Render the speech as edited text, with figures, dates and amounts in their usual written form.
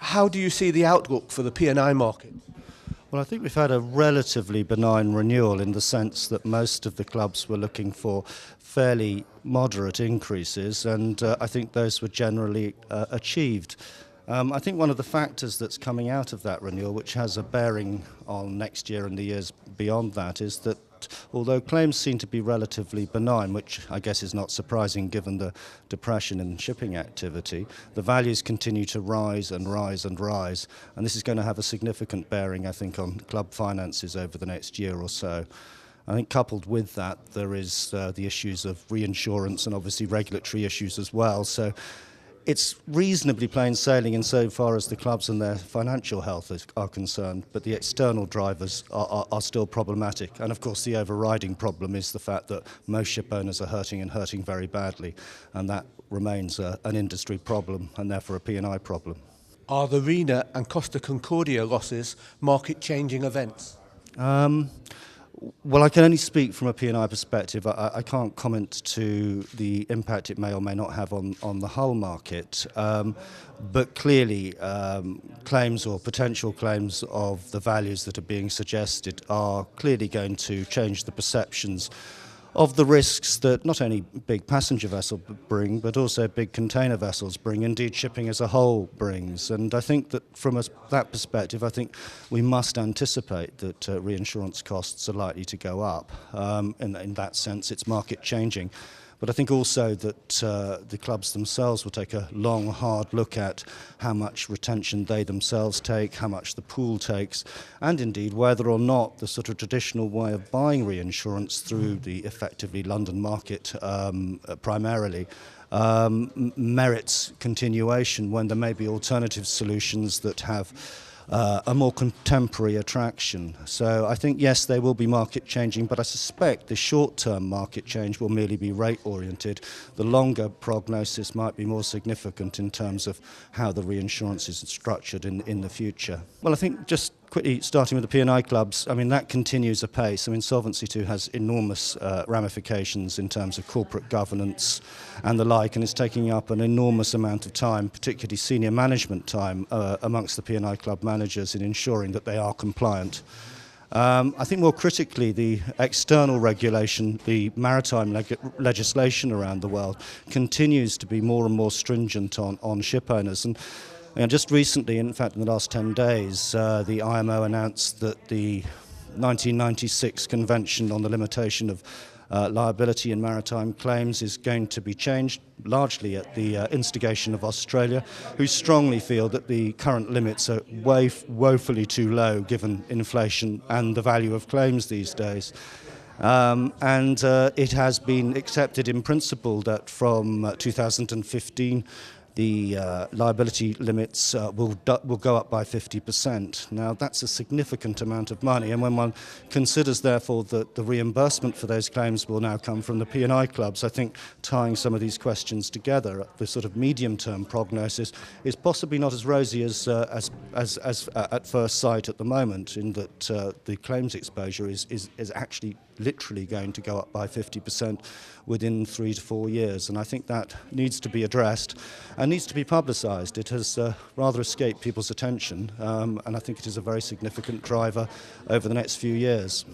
How do you see the outlook for the P&I market? Well, I think we've had a relatively benign renewal in the sense that most of the clubs were looking for fairly moderate increases, and I think those were generally achieved. I think one of the factors that's coming out of that renewal, which has a bearing on next year and the years beyond that, is that although claims seem to be relatively benign, which I guess is not surprising given the depression in shipping activity, the values continue to rise and rise and rise, and this is going to have a significant bearing, I think, on club finances over the next year or so. I think coupled with that, there is the issues of reinsurance and obviously regulatory issues as well. So it's reasonably plain sailing insofar as the clubs and their financial health are concerned, but the external drivers are still problematic. And of course the overriding problem is the fact that most ship owners are hurting and hurting very badly, and that remains an industry problem and therefore a P&I problem. Are the Rena and Costa Concordia losses market-changing events? Well, I can only speak from a P&I perspective. I can't comment to the impact it may or may not have on the whole market. But clearly, claims or potential claims of the values that are being suggested are clearly going to change the perceptions of the risks that not only big passenger vessels bring, but also big container vessels bring, indeed shipping as a whole brings. And I think that from that perspective, I think we must anticipate that reinsurance costs are likely to go up. In that sense, it's market changing. But I think also that the clubs themselves will take a long, hard look at how much retention they themselves take, how much the pool takes, and indeed whether or not the sort of traditional way of buying reinsurance through the effectively London market primarily merits continuation when there may be alternative solutions that have a more contemporary attraction. So I think, yes, they will be market changing, but I suspect the short-term market change will merely be rate-oriented. The longer prognosis might be more significant in terms of how the reinsurance is structured in the future. Well, I think just quickly starting with the P&I clubs, I mean, that continues apace. I mean, Solvency II has enormous ramifications in terms of corporate governance and the like, and it's taking up an enormous amount of time, particularly senior management time, amongst the P&I club managers in ensuring that they are compliant. I think more critically, the external regulation, the maritime legislation around the world continues to be more and more stringent on ship owners. And just recently, in fact in the last 10 days, the IMO announced that the 1996 Convention on the Limitation of Liability in Maritime Claims is going to be changed, largely at the instigation of Australia, who strongly feel that the current limits are woefully too low given inflation and the value of claims these days. It has been accepted in principle that from 2015 the liability limits will go up by 50%. Now, that's a significant amount of money, and when one considers, therefore, that the reimbursement for those claims will now come from the P&I clubs, I think tying some of these questions together, the sort of medium-term prognosis is possibly not as rosy as at first sight at the moment, in that the claims exposure is actually literally going to go up by 50% within 3 to 4 years, and I think that needs to be addressed and needs to be publicised. It has rather escaped people's attention, and I think it is a very significant driver over the next few years.